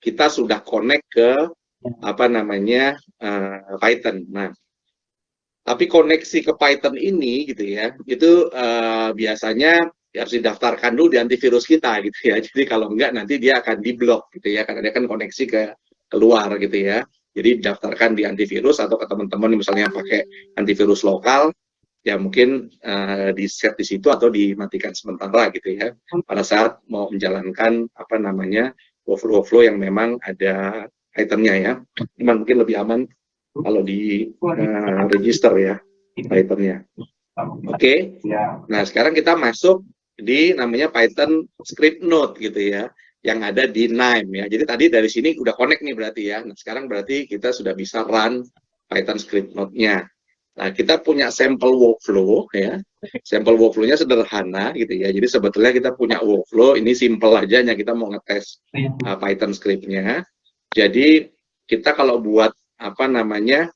kita sudah connect ke apa namanya Python. Nah, tapi koneksi ke Python ini gitu ya, itu biasanya harus didaftarkan dulu di antivirus kita gitu ya. Jadi kalau enggak nanti dia akan diblok gitu ya, karena dia kan koneksi ke keluar gitu ya. Jadi daftarkan di antivirus atau ke teman-teman misalnya pakai antivirus lokal, ya mungkin di set di situ atau dimatikan sementara gitu ya. Pada saat mau menjalankan apa namanya workflow yang memang ada Python-nya ya. Cuman mungkin lebih aman kalau di register ya Python-nya. Oke. Nah, sekarang kita masuk di namanya Python script node gitu ya, yang ada di KNIME ya. Jadi tadi dari sini udah connect nih berarti ya. Nah, sekarang berarti kita sudah bisa run Python script node-nya. Nah, kita punya sampel workflow ya. Sampel workflow-nya sederhana gitu ya. Jadi sebetulnya kita punya workflow, ini simple aja, hanya kita mau ngetes Python script-nya. Jadi kita kalau buat apa namanya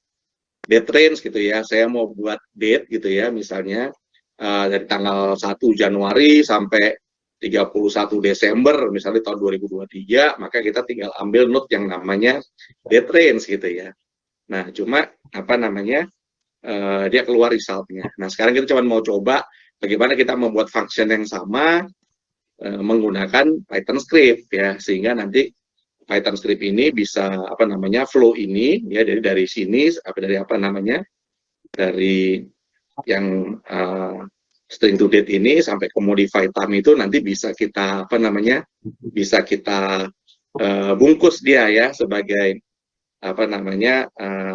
date range gitu ya, saya mau buat date gitu ya, misalnya dari tanggal 1 Januari sampai 31 Desember misalnya tahun 2023, maka kita tinggal ambil node yang namanya date range gitu ya. Nah, cuma apa namanya dia keluar resultnya. Nah, sekarang kita cuma mau coba bagaimana kita membuat function yang sama menggunakan Python script ya, sehingga nanti Python script ini bisa apa namanya flow ini ya dari sini dari apa namanya dari yang string to date ini sampai ke modify time itu nanti bisa kita apa namanya bisa kita bungkus dia ya sebagai apa namanya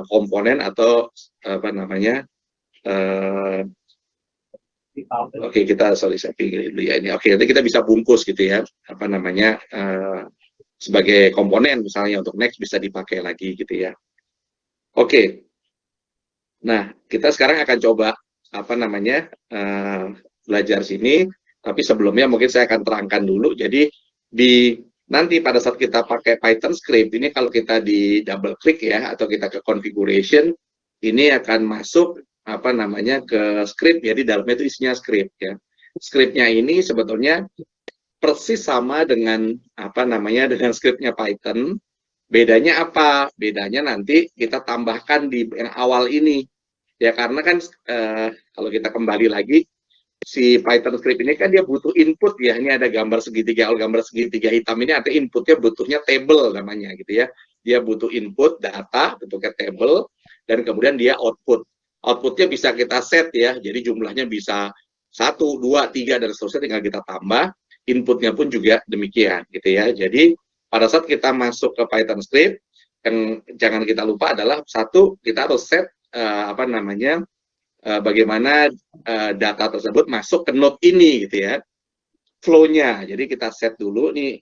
komponen atau apa namanya oke, kita sorry saya pilih dulu ya ini. Oke, nanti kita bisa bungkus gitu ya apa namanya sebagai komponen misalnya untuk next bisa dipakai lagi gitu ya. Oke, nah kita sekarang akan coba apa namanya belajar sini, tapi sebelumnya mungkin saya akan terangkan dulu. Jadi di nanti pada saat kita pakai Python script ini, kalau kita di double klik ya atau kita ke configuration, ini akan masuk apa namanya ke script ya, di dalamnya itu isinya script ya. Scriptnya ini sebetulnya persis sama dengan apa namanya dengan scriptnya Python. Bedanya apa? Bedanya nanti kita tambahkan di yang awal ini ya, karena kan kalau kita kembali lagi si Python script ini kan dia butuh input ya. Ini ada gambar segitiga, gambar segitiga hitam ini ada inputnya, butuhnya table namanya gitu ya. Dia butuh input data bentuknya table dan kemudian dia output. Outputnya bisa kita set ya. Jadi jumlahnya bisa 1, 2, 3 dan seterusnya, tinggal kita tambah. Inputnya pun juga demikian gitu ya. Jadi pada saat kita masuk ke Python script, yang jangan kita lupa adalah satu, kita harus set apa namanya bagaimana data tersebut masuk ke node ini gitu ya, flow-nya. Jadi kita set dulu nih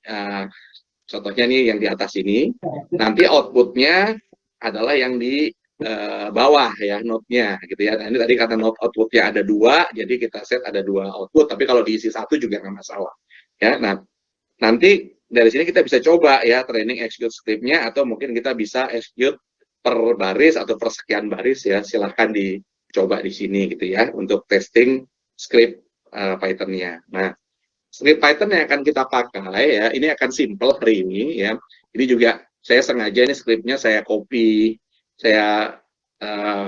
contohnya nih yang di atas ini, nanti output-nya adalah yang di bawah ya node-nya gitu ya. Nah, ini tadi karena node output-nya ada 2, jadi kita set ada 2 output, tapi kalau diisi 1 juga nggak masalah ya. Nah, nanti dari sini kita bisa coba ya training execute script-nya, atau mungkin kita bisa execute per baris atau per sekian baris ya, silahkan dicoba di sini gitu ya untuk testing script Python-nya. Nah, script Python yang akan kita pakai ya, ini akan simple hari ini ya. Ini juga saya sengaja ini scriptnya saya copy, saya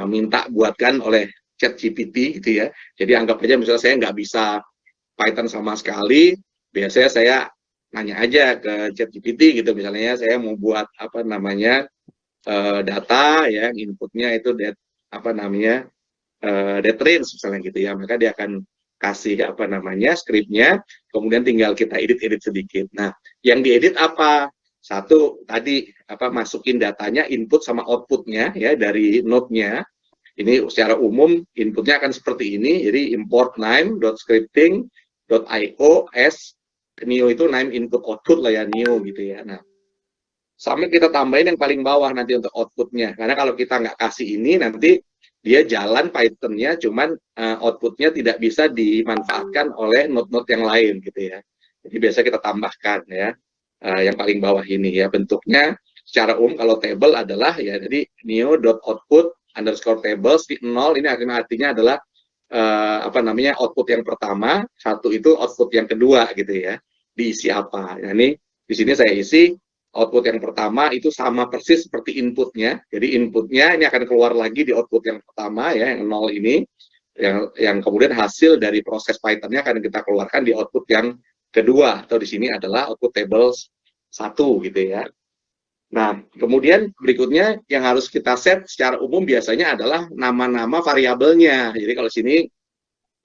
minta buatkan oleh ChatGPT gitu ya. Jadi anggap aja misalnya saya nggak bisa Python sama sekali, biasanya saya nanya aja ke ChatGPT gitu, misalnya saya mau buat apa namanya data ya, inputnya itu apa namanya date range misalnya gitu ya, maka dia akan kasih apa namanya scriptnya, kemudian tinggal kita edit sedikit. Nah, yang diedit apa? Satu tadi apa, masukin datanya input sama outputnya ya dari node-nya. Ini secara umum inputnya akan seperti ini, jadi import nime.scripting.io s NIO itu name input output lah ya, NIO gitu ya. Nah, sampai kita tambahin yang paling bawah nanti untuk outputnya, karena kalau kita nggak kasih ini nanti dia jalan Python-nya, cuman outputnya tidak bisa dimanfaatkan oleh node-node yang lain gitu ya. Jadi biasa kita tambahkan ya yang paling bawah ini ya, bentuknya secara umum kalau table adalah ya, jadi neo.output underscore tables 0 ini artinya adalah apa namanya output yang pertama, 1 itu output yang kedua gitu ya, diisi apa. Nah, ini di sini saya isi output yang pertama itu sama persis seperti inputnya. Jadi inputnya ini akan keluar lagi di output yang pertama ya, yang 0 ini, yang kemudian hasil dari proses Python-nya akan kita keluarkan di output yang kedua, atau di sini adalah output table 1 gitu ya. Nah, kemudian berikutnya yang harus kita set secara umum biasanya adalah nama-nama variabelnya. Jadi kalau sini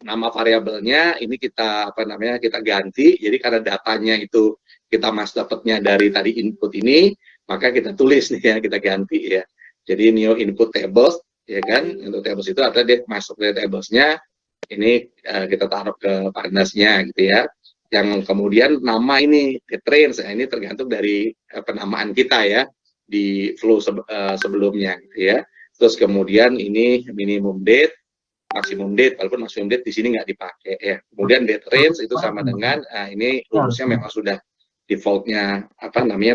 nama variabelnya ini kita kita ganti. Jadi karena datanya itu kita dapatnya dari tadi input ini, maka kita tulis nih ya, kita ganti ya. Jadi new input tables ya kan. Input tables itu ada dia masuk dari tablesnya. Ini kita taruh ke panasnya gitu ya. Yang kemudian nama ini range, ini tergantung dari penamaan kita ya di flow sebelumnya gitu ya. Terus kemudian ini minimum date, maksimum date, walaupun maksimum date di sini nggak dipakai ya. Kemudian date range itu sama dengan ini rumusnya memang sudah defaultnya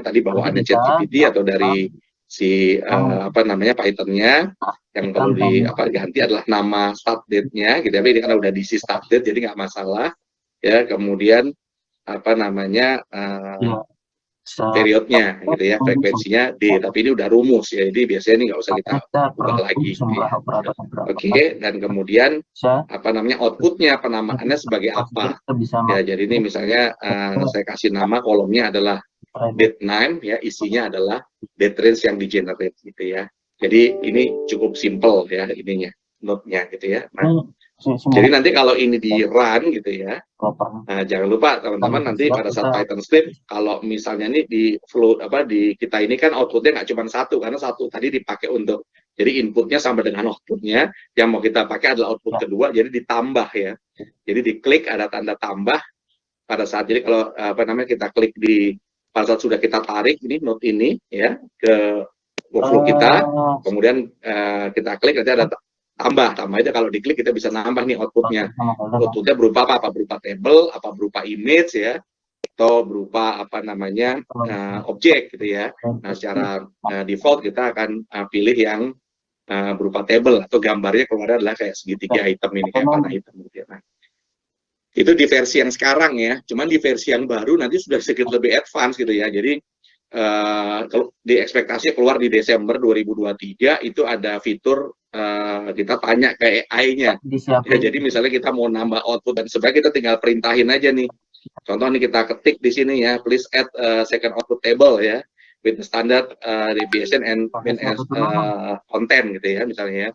tadi bawaannya ChatGPT atau dari si Python-nya. Yang perlu diganti adalah nama start date-nya gitu. Tapi ini karena udah diisi start date jadi nggak masalah ya. Kemudian periodnya gitu ya, frekuensinya D, tapi ini udah rumus ya, jadi biasanya ini nggak usah kita ubah lagi gitu ya. Oke, dan kemudian outputnya penamaannya sebagai apa ya. Jadi ini misalnya saya kasih nama kolomnya adalah date name ya, isinya adalah date range yang di generate gitu ya. Jadi ini cukup simple ya ininya, node-nya gitu ya. Nah, jadi nanti kalau ini di run gitu ya, nah jangan lupa teman-teman nanti pada saat Python script, kalau misalnya ini di flow di kita ini kan outputnya nggak cuma satu, karena satu tadi dipakai untuk jadi inputnya sama dengan outputnya, yang mau kita pakai adalah output kedua, jadi ditambah ya. Jadi diklik ada tanda tambah pada saat, jadi kalau kita klik di pada saat sudah kita tarik ini node ini ya ke workflow kita, kemudian kita klik nanti ada tambah aja. Kalau diklik kita bisa nambah nih outputnya berupa apa berupa table, apa berupa image ya, atau berupa objek gitu ya. Nah secara default kita akan pilih yang berupa table, atau gambarnya keluar adalah kayak segitiga hitam ini, kayak panah hitam gitu ya. Nah, itu di versi yang sekarang ya. Cuman di versi yang baru nanti sudah sedikit lebih advance gitu ya. Jadi kalau di ekspektasi keluar di Desember 2023 itu ada fitur kita tanya ke AI-nya. Ya, jadi misalnya kita mau nambah output dan sebagainya, kita tinggal perintahin aja nih. Contoh nih kita ketik di sini ya, please add second output table ya, with the standard deviation and mean content gitu ya misalnya ya.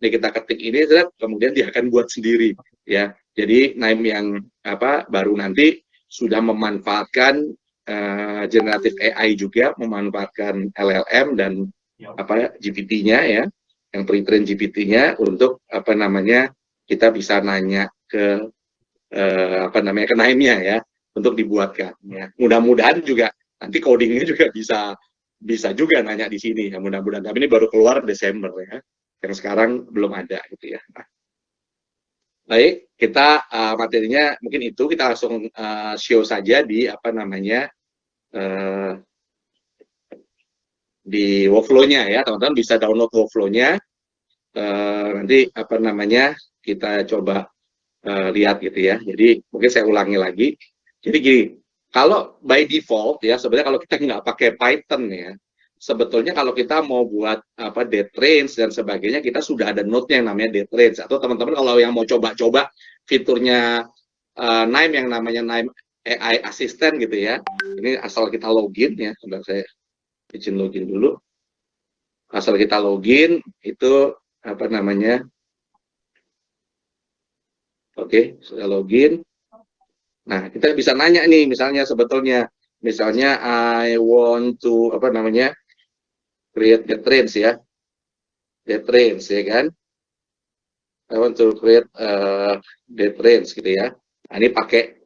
Ini kita ketik ini, kemudian dia akan buat sendiri ya. Jadi name yang baru nanti sudah memanfaatkan generatif AI juga, memanfaatkan LLM dan GPT-nya ya, yang pre-train GPT-nya untuk kita bisa nanya ke ke name-nya ya, untuk dibuatkan ya. Mudah-mudahan juga nanti codingnya juga bisa juga nanya di sini ya, mudah-mudahan. Tapi ini baru keluar Desember ya, yang sekarang belum ada gitu ya. Nah, baik, kita materinya mungkin itu, kita langsung show saja di di workflow-nya ya. Teman-teman bisa download workflow-nya, nanti kita coba lihat gitu ya. Jadi mungkin saya ulangi lagi. Jadi gini, kalau by default ya, sebenarnya kalau kita nggak pakai Python ya, sebetulnya kalau kita mau buat date range dan sebagainya, kita sudah ada node-nya yang namanya date range. Atau teman-teman kalau yang mau coba-coba fiturnya Nime yang namanya Nime AI Assistant gitu ya, ini asal kita login ya. Sebentar saya izin login dulu. Asal kita login itu oke, sudah login. Nah, kita bisa nanya nih, misalnya I want to create date range ya, date range ya kan. I want to create date range gitu ya. Nah, ini pakai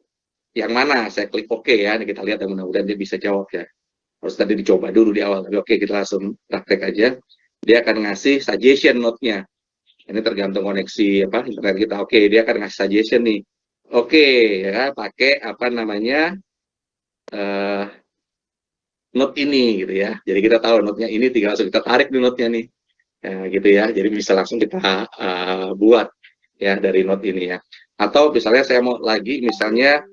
yang mana? Saya klik OK ya. Ini kita lihat, mudah-mudahan dia bisa jawab ya. Harus tadi dicoba dulu di awal. Tapi oke, kita langsung praktek aja. Dia akan ngasih suggestion note-nya. Ini tergantung koneksi internet kita. Oke, dia akan ngasih suggestion nih. Oke, ya pakai note ini gitu ya. Jadi kita tahu note-nya ini, tinggal langsung kita tarik di note-nya nih. Ya, gitu ya. Jadi bisa langsung kita buat ya dari note ini ya. Atau misalnya saya mau lagi, misalnya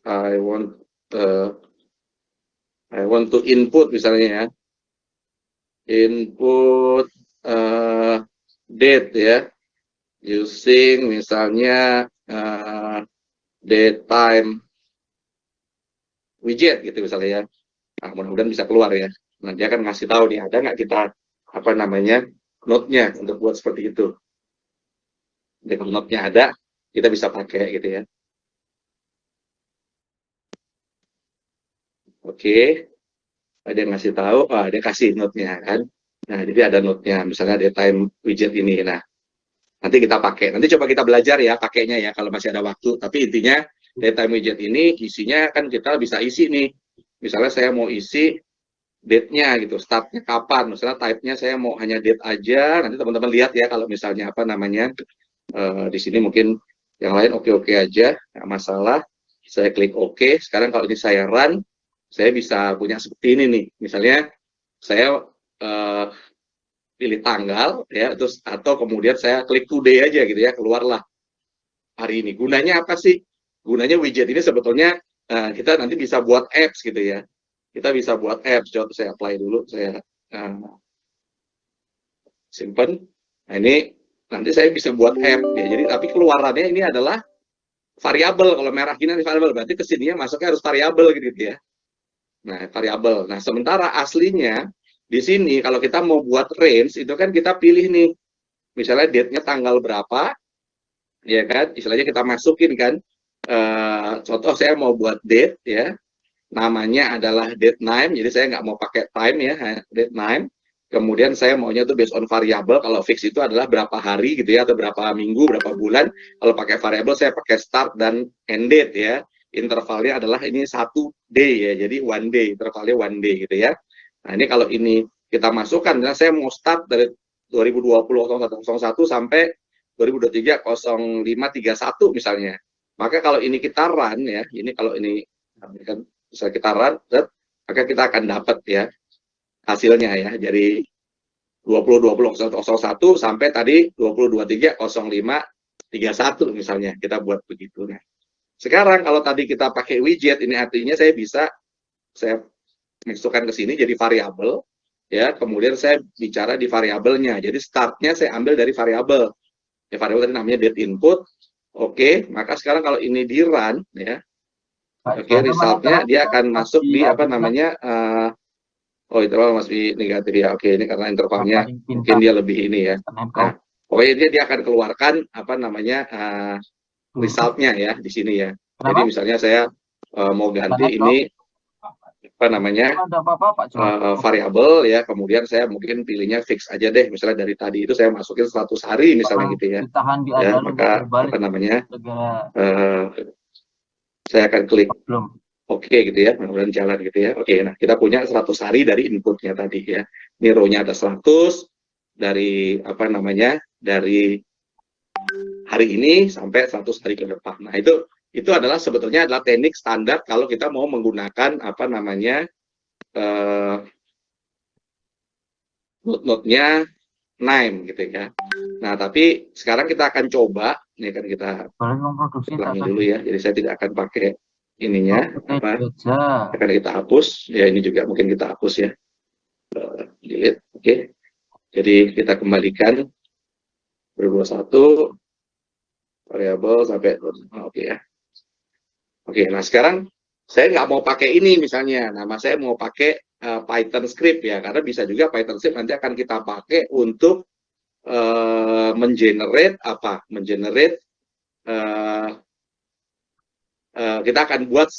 I want I want to input misalnya ya, input date ya, using misalnya date time widget gitu misalnya ya. Nah, mudah-mudahan bisa keluar ya. Nah, dia akan ngasih tahu nih, ada nggak kita, apa namanya, note-nya untuk buat seperti itu. Jadi kalau note-nya ada, kita bisa pakai gitu ya. Oke, ada yang ngasih tahu, dia kasih note-nya kan. Nah, jadi ada note-nya, misalnya ada time widget ini. Nah, nanti kita pakai. Nanti coba kita belajar ya pakainya ya, kalau masih ada waktu. Tapi intinya, time widget ini isinya kan kita bisa isi nih. Misalnya saya mau isi date-nya gitu, start-nya kapan, misalnya type-nya saya mau hanya date aja, nanti teman-teman lihat ya kalau misalnya apa namanya, di sini mungkin yang lain oke-oke aja, nggak masalah, saya klik oke, sekarang kalau ini saya run, saya bisa punya seperti ini nih, misalnya saya pilih tanggal, ya, terus atau kemudian saya klik today aja gitu ya, keluarlah hari ini. Gunanya apa sih? Gunanya widget ini sebetulnya kita nanti bisa buat apps gitu ya, kita bisa buat apps. Contoh saya apply dulu, saya simpen. Nah, ini nanti saya bisa buat app ya. Jadi tapi keluarannya ini adalah variabel. Kalau merah gini variabel, berarti kesininya masuknya harus variabel gitu ya. Nah, variabel. Nah, sementara aslinya di sini kalau kita mau buat range itu kan kita pilih nih, misalnya date-nya tanggal berapa, ya kan? Istilahnya kita masukin kan. Contoh saya mau buat date ya, namanya adalah date name, jadi saya nggak mau pakai time ya, date name. Kemudian saya maunya itu based on variable, kalau fix itu adalah berapa hari gitu ya, atau berapa minggu, berapa bulan. Kalau pakai variable saya pakai start dan end date ya. Intervalnya adalah ini 1 day ya, jadi 1 day, intervalnya 1 day gitu ya. Nah ini kalau ini kita masukkan, nah saya mau start dari 2020 01 sampai 2023 0531 misalnya. Maka kalau ini kita run ya, ini kalau ini kan bisa kita run, maka kita akan dapat ya hasilnya ya. Jadi 2020-01 sampai tadi 2023-0531 misalnya, kita buat begitu. Nah, sekarang kalau tadi kita pakai widget, ini artinya saya bisa, saya masukkan ke sini jadi variabel, ya, kemudian saya bicara di variabelnya. Jadi startnya saya ambil dari variabel. Ya, variabel tadi namanya date input. Oke, maka sekarang kalau ini di run, ya, oke, resultnya dia akan masuk di apa namanya, oh itu masih negatif ya. Oke, ini karena intervalnya mungkin dia lebih ini ya. Nah, pokoknya dia akan keluarkan apa namanya resultnya ya di sini ya. Jadi misalnya saya mau ganti ini apa namanya variabel ya, kemudian saya mungkin pilihnya fix aja deh, misalnya dari tadi itu saya masukin 100 hari misalnya gitu ya. Ya, maka apa namanya saya akan klik oke gitu ya, mudah-mudahan jalan gitu ya. Oke, nah kita punya 100 hari dari inputnya tadi ya. Ini row-nya ada 100 dari apa namanya, dari hari ini sampai 100 hari ke depan. Nah, itu adalah sebetulnya adalah teknik standar kalau kita mau menggunakan apa namanya node-node-nya Nime gitu ya. Nah, tapi sekarang kita akan coba, ini kan kita ulangi dulu ya. Jadi saya tidak akan pakai ininya, apa, akan kita hapus. Ya ini juga mungkin kita hapus ya. Delete, oke. Jadi kita kembalikan 2021 variabel sampai oke ya. Oke, nah sekarang saya nggak mau pakai ini misalnya. Nama saya mau pakai Python script ya, karena bisa juga Python script nanti akan kita pakai untuk mengenerate apa? Mengenerate kita akan buat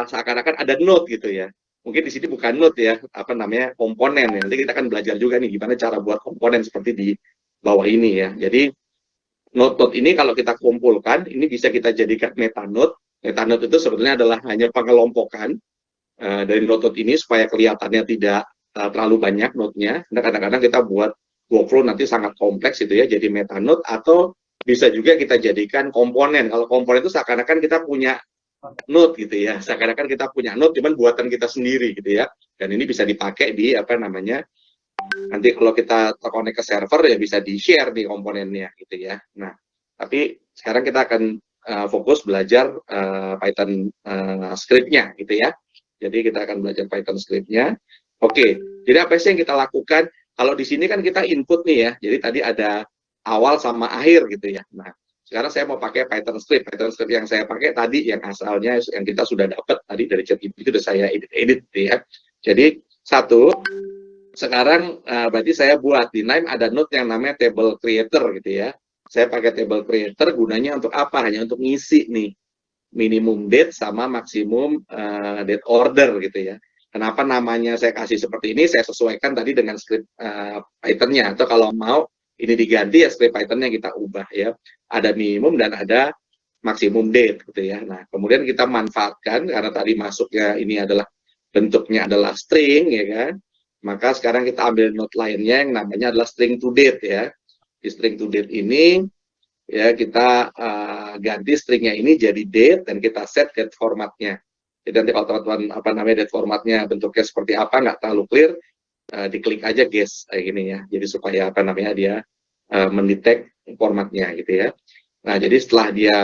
seakan-akan ada node gitu ya. Mungkin di sini bukan node ya, apa namanya, komponen ya. Nanti kita akan belajar juga nih gimana cara buat komponen seperti di bawah ini ya. Jadi node-node ini kalau kita kumpulkan, ini bisa kita jadikan metanode. Metanode itu sebetulnya adalah hanya pengelompokan dari node-node ini supaya kelihatannya tidak terlalu banyak node-nya. Nah, kadang-kadang kita buat workflow nanti sangat kompleks itu ya, jadi metanode, atau bisa juga kita jadikan komponen. Kalau komponen itu seakan-akan kita punya node gitu ya, seakan-akan kita punya node cuman buatan kita sendiri gitu ya. Dan ini bisa dipakai di apa namanya, nanti kalau kita terkonek ke server ya bisa di share di komponennya gitu ya. Nah, tapi sekarang kita akan fokus belajar Python script-nya gitu ya. Jadi kita akan belajar Python script-nya. Oke, jadi apa sih yang kita lakukan? Kalau di sini kan kita input nih ya, jadi tadi ada awal sama akhir gitu ya. Nah, sekarang saya mau pakai Python script. Python script yang saya pakai tadi, yang asalnya, yang kita sudah dapat tadi dari ChatGPT itu sudah saya edit gitu ya. Jadi, satu, sekarang berarti saya buat di Nime ada node yang namanya table creator gitu ya. Saya pakai table creator gunanya untuk apa? Hanya untuk ngisi nih minimum date sama maksimum date order gitu ya. Kenapa namanya saya kasih seperti ini? Saya sesuaikan tadi dengan script Python-nya. Atau kalau mau ini diganti ya script Python-nya kita ubah ya. Ada minimum dan ada maksimum date gitu ya. Nah, kemudian kita manfaatkan karena tadi masuknya ini adalah bentuknya adalah string ya kan. Maka sekarang kita ambil node lainnya yang namanya adalah string to date ya. Di string to date ini ya kita ganti stringnya ini jadi date dan kita set date formatnya. Jadi nanti kalau teman-teman apa namanya date formatnya bentuknya seperti apa nggak terlalu clear, diklik aja guess kayak gini ya. Jadi supaya apa namanya dia mendetek formatnya gitu ya. Nah jadi setelah dia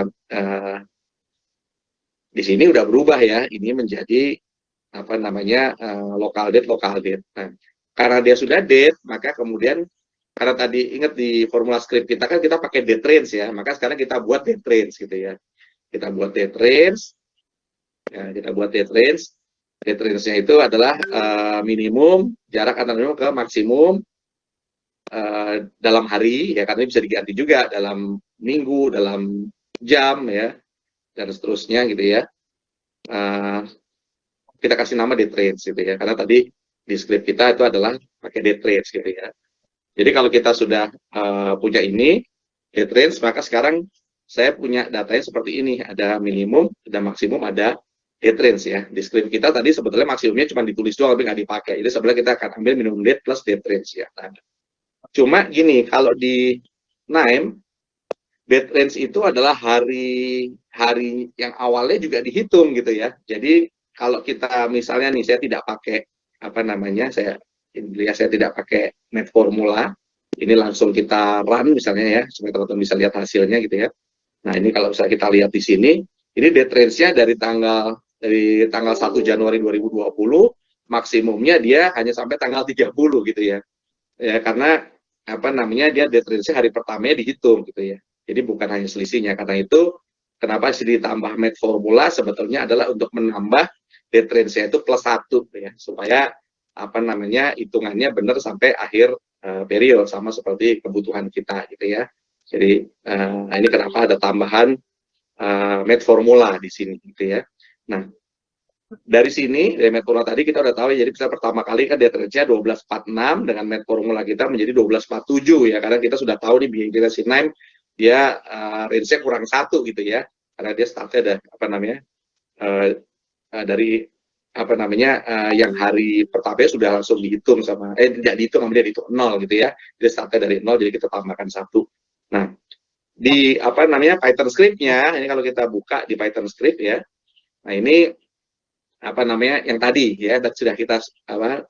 di sini udah berubah ya, ini menjadi apa namanya local date. Nah, karena dia sudah date, maka kemudian karena tadi ingat di formula script kita kan kita pakai date range ya, maka sekarang kita buat date range gitu ya. Kita buat date range, ya, kita buat date range. Date range-nya itu adalah minimum jarak antara minimum ke maksimum dalam hari ya, karena bisa diganti juga dalam minggu, dalam jam ya, dan seterusnya gitu ya. Kita kasih nama date range gitu ya, karena tadi di script kita itu adalah pakai date range gitu ya. Jadi kalau kita sudah punya ini date range, maka sekarang saya punya datanya seperti ini, ada minimum, ada maksimum, ada date range ya. Di script kita tadi sebetulnya maksimumnya cuma ditulis doang tapi nggak dipakai. Jadi sebenarnya kita akan ambil minimum date plus date range ya. Nah, cuma gini, kalau di Nime date range itu adalah hari yang awalnya juga dihitung gitu ya. Jadi kalau kita misalnya nih saya tidak pakai apa namanya saya tidak pakai net formula, ini langsung kita run misalnya ya supaya teman-teman bisa lihat hasilnya gitu ya. Nah ini kalau bisa kita lihat di sini, ini date range-nya dari tanggal 1 Januari 2020 maksimumnya dia hanya sampai tanggal 30 gitu ya. Ya karena apa namanya dia date range-nya hari pertamanya dihitung gitu ya. Jadi bukan hanya selisihnya, karena itu kenapa sih ditambah met formula sebetulnya adalah untuk menambah date range-nya itu plus 1 ya, supaya apa namanya hitungannya benar sampai akhir period sama seperti kebutuhan kita gitu ya. Jadi ini kenapa ada tambahan met formula di sini gitu ya. Nah, dari sini dari met formula tadi kita udah tahu ya, jadi bisa pertama kali kan date range-nya 1246 dengan met formula kita menjadi 1247 ya, karena kita sudah tahu nih behavior si Nime dia range-nya kurang 1 gitu ya, karena dia startnya ada apa namanya dari apa namanya yang hari pertama sudah langsung dihitung sama tidak dihitung, kemudian dihitung 0 gitu ya, jadi startnya dari 0 jadi kita tambahkan 1. Nah di apa namanya Python script-nya ini kalau kita buka di Python script ya, nah ini apa namanya yang tadi ya sudah kita apa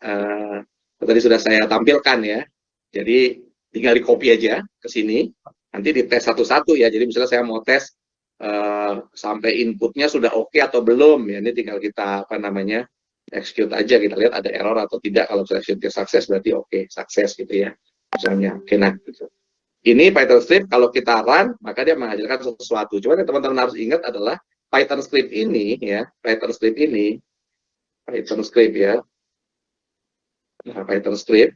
tadi sudah saya tampilkan ya, jadi tinggal di copy aja ke sini, nanti dites satu-satu ya. Jadi misalnya saya mau tes sampai inputnya sudah oke atau belum ya, ini tinggal kita apa namanya execute aja, kita lihat ada error atau tidak. Kalau execute sukses berarti oke, sukses gitu ya misalnya. Oke, nah gitu. Ini Python script kalau kita run maka dia menghasilkan sesuatu. Cuma yang teman-teman harus ingat adalah Python script ini ya, Python script ya, nah, Python script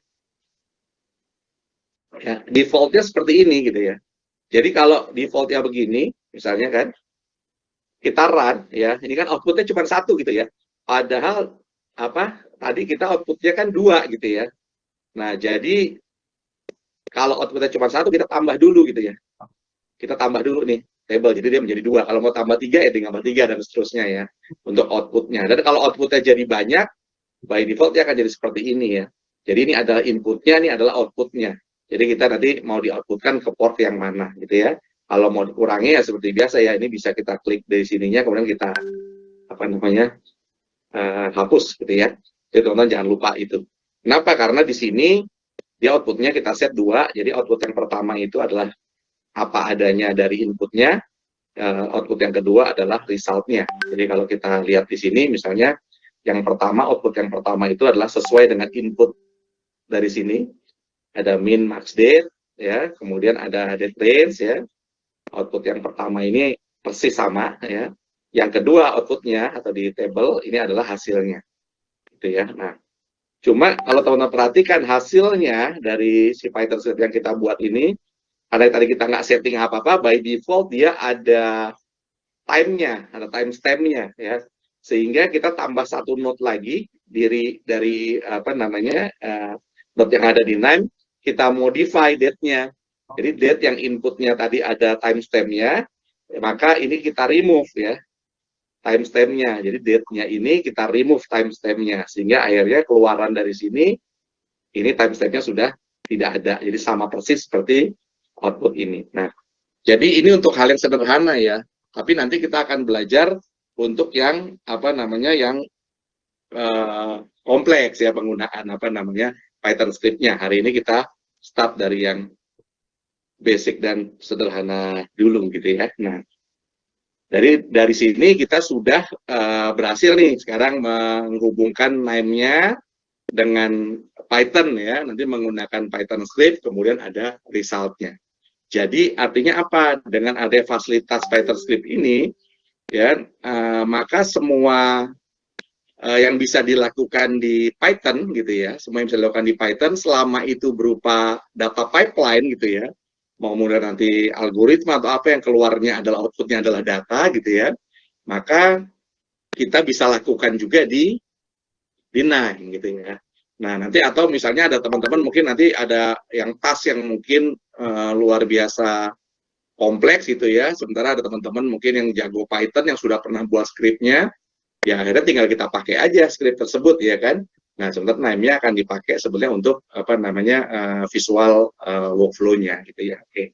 ya defaultnya seperti ini gitu ya. Jadi kalau defaultnya begini misalnya kan, kita run ya, ini kan outputnya cuma 1 gitu ya, padahal apa tadi kita outputnya kan 2 gitu ya. Nah jadi kalau outputnya cuma 1 kita tambah dulu gitu ya, kita tambah dulu nih table, jadi dia menjadi 2. Kalau mau tambah 3 ya tambah 3 dan seterusnya ya untuk outputnya. Dan kalau outputnya jadi banyak, by default dia akan jadi seperti ini ya. Jadi ini adalah inputnya, ini adalah outputnya. Jadi kita nanti mau di-outputkan ke port yang mana gitu ya. Kalau mau dikurangi ya seperti biasa ya, ini bisa kita klik dari sininya, kemudian kita apa namanya hapus gitu ya. Jadi teman-teman jangan lupa itu. Kenapa? Karena di sini dia outputnya kita set 2, jadi output yang pertama itu adalah apa adanya dari inputnya, output yang kedua adalah resultnya. Jadi kalau kita lihat di sini misalnya Yang pertama, output yang pertama itu adalah sesuai dengan input dari sini. Ada min, max, date, ya. Kemudian ada date range, ya. Output yang pertama ini persis sama, ya. Yang kedua outputnya atau di table ini adalah hasilnya, gitu ya. Nah, cuma kalau teman-teman perhatikan hasilnya dari si Python script yang kita buat ini, karena tadi kita nggak setting apa-apa, by default dia ada time-nya, ada timestamp-nya, ya. Sehingga kita tambah satu node lagi dari apa namanya node yang ada di name, kita modify date-nya. Jadi date yang inputnya tadi ada timestamp-nya, maka ini kita remove ya timestamp-nya. Jadi date-nya ini kita remove timestamp-nya, sehingga akhirnya keluaran dari sini ini timestamp-nya sudah tidak ada. Jadi sama persis seperti output ini. Nah, jadi ini untuk hal yang sederhana ya. Tapi nanti kita akan belajar untuk yang apa namanya yang kompleks ya, penggunaan apa namanya Python script-nya. Hari ini kita start dari yang basic dan sederhana dulu gitu ya. Nah, dari sini kita sudah berhasil nih sekarang menghubungkan name-nya dengan Python ya. Nanti menggunakan Python script, kemudian ada result-nya. Jadi artinya apa? Dengan ada fasilitas Python script ini, ya, maka semua yang bisa dilakukan di Python gitu ya, semua yang bisa dilakukan di Python selama itu berupa data pipeline gitu ya, mau kemudian nanti algoritma atau apa yang keluarnya adalah outputnya adalah data gitu ya, maka kita bisa lakukan juga di Nine gitu ya. Nah, nanti atau misalnya ada teman-teman mungkin nanti ada yang task yang mungkin luar biasa kompleks gitu ya, sementara ada teman-teman mungkin yang jago Python yang sudah pernah buat skripnya, ya akhirnya tinggal kita pakai aja skrip tersebut ya kan. Nah, sebenarnya name-nya akan dipakai sebenarnya untuk apa namanya visual workflow-nya gitu ya. Oke.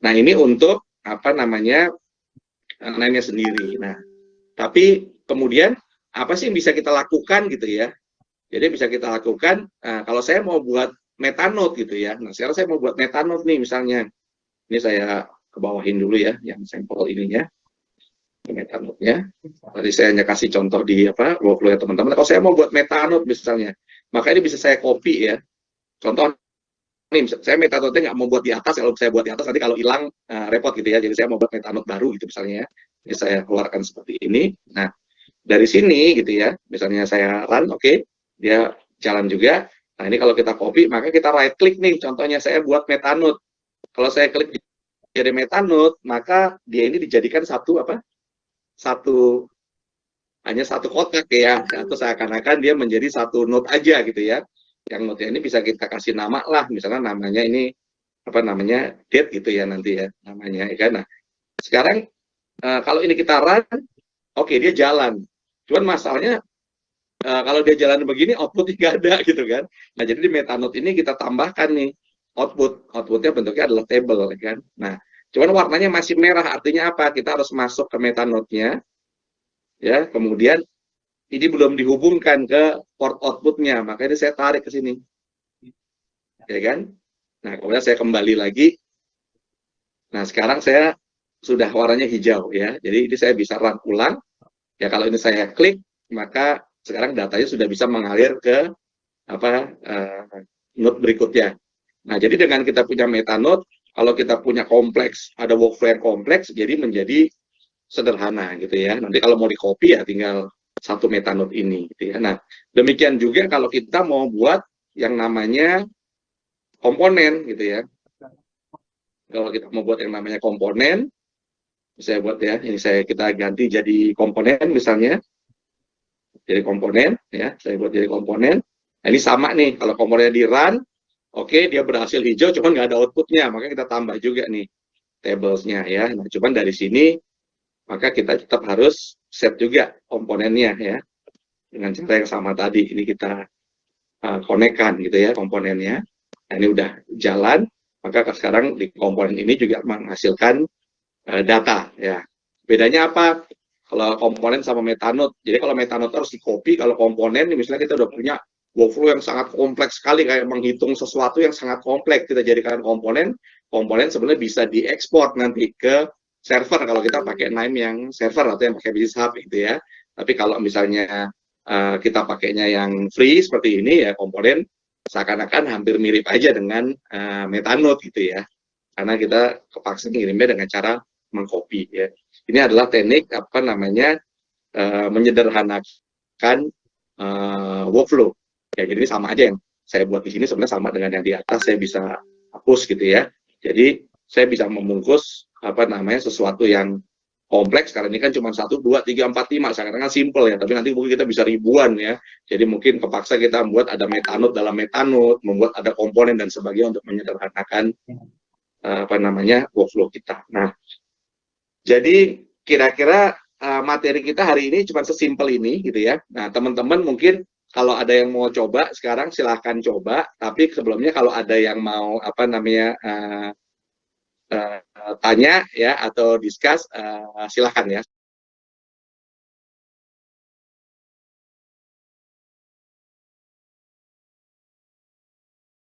Nah, ini untuk apa namanya name-nya sendiri. Nah, tapi kemudian apa sih yang bisa kita lakukan gitu ya? Jadi bisa kita lakukan, kalau saya mau buat metanode gitu ya. Nah, sekarang saya mau buat metanode nih misalnya. Ini saya kebawahin dulu ya, yang sampel ininya, metanode-nya. Tadi saya hanya kasih contoh di apa workflow ya teman-teman. Kalau saya mau buat metanode misalnya, maka ini bisa saya copy ya. Contoh nih, saya metanode-nya nggak mau buat di atas. Kalau saya buat di atas nanti kalau hilang repot gitu ya. Jadi saya mau buat metanode baru gitu misalnya. Ini saya keluarkan seperti ini. Nah, dari sini gitu ya, misalnya saya run, oke. Dia jalan juga. Nah, ini kalau kita copy, maka kita right click nih. Contohnya saya buat metanode. Kalau saya klik jadi metanode, maka dia ini dijadikan satu apa? Hanya satu kotak ya. Atau seakan-akan dia menjadi satu node aja gitu ya. Yang node ini bisa kita kasih nama lah. Misalnya namanya ini apa namanya? Date gitu ya nanti ya namanya ya kan. Nah, sekarang kalau ini kita run, oke, dia jalan. Cuman masalahnya kalau dia jalan begini output nggak ada gitu kan. Nah, jadi di metanode ini kita tambahkan nih outputnya bentuknya adalah table kan. Nah, cuman warnanya masih merah, artinya apa? Kita harus masuk ke metanode-nya ya, kemudian ini belum dihubungkan ke port outputnya, makanya saya tarik ke sini ya kan. Nah, kemudian saya kembali lagi. Nah, sekarang saya sudah warnanya hijau ya, jadi ini saya bisa run ulang ya. Kalau ini saya klik, maka sekarang datanya sudah bisa mengalir ke apa node berikutnya. Nah, jadi dengan kita punya metanode, kalau kita punya kompleks, ada workflow yang kompleks, jadi menjadi sederhana gitu ya. Nanti kalau mau di copy ya tinggal satu metanode ini gitu ya. Nah, demikian juga kalau kita mau buat yang namanya komponen gitu ya. Kalau kita mau buat yang namanya komponen, saya buat ya, ini kita ganti jadi komponen misalnya. Jadi komponen ya, saya buat jadi komponen. Nah, ini sama nih, kalau komponennya di run, oke, dia berhasil hijau, cuman nggak ada outputnya, maka kita tambah juga nih tablesnya ya. Nah, cuman dari sini, maka kita tetap harus set juga komponennya ya, dengan cara yang sama tadi. Ini kita konekkan gitu ya komponennya. Nah, ini udah jalan, maka sekarang di komponen ini juga menghasilkan data ya. Bedanya apa? Kalau komponen sama metanode, jadi kalau metanode harus di-copy, kalau komponen, misalnya kita udah punya workflow yang sangat kompleks sekali, kayak menghitung sesuatu yang sangat kompleks, kita jadikan komponen sebenarnya bisa diekspor nanti ke server, kalau kita pakai Nime yang server atau yang pakai Business Hub gitu ya. Tapi kalau misalnya kita pakainya yang free seperti ini ya, komponen seakan-akan hampir mirip aja dengan Metanode gitu ya, karena kita kepaksa ngirimnya dengan cara mengcopy ya. Ini adalah teknik apa namanya menyederhanakan workflow ya. Jadi sama aja yang saya buat di sini sebenarnya sama dengan yang di atas, saya bisa hapus gitu ya. Jadi saya bisa membungkus apa namanya sesuatu yang kompleks, karena ini kan cuma 1, 2, 3, 4, 5, sekarang kan simple ya, tapi nanti mungkin kita bisa ribuan ya. Jadi mungkin kepaksa kita membuat ada Metanode dalam Metanode, membuat ada komponen dan sebagainya untuk menyederhanakan apa namanya workflow kita. Nah, jadi kira-kira materi kita hari ini cuma sesimpel ini gitu ya. Nah, teman-teman mungkin kalau ada yang mau coba sekarang silahkan coba, tapi sebelumnya kalau ada yang mau apa namanya tanya ya atau discuss, silahkan ya.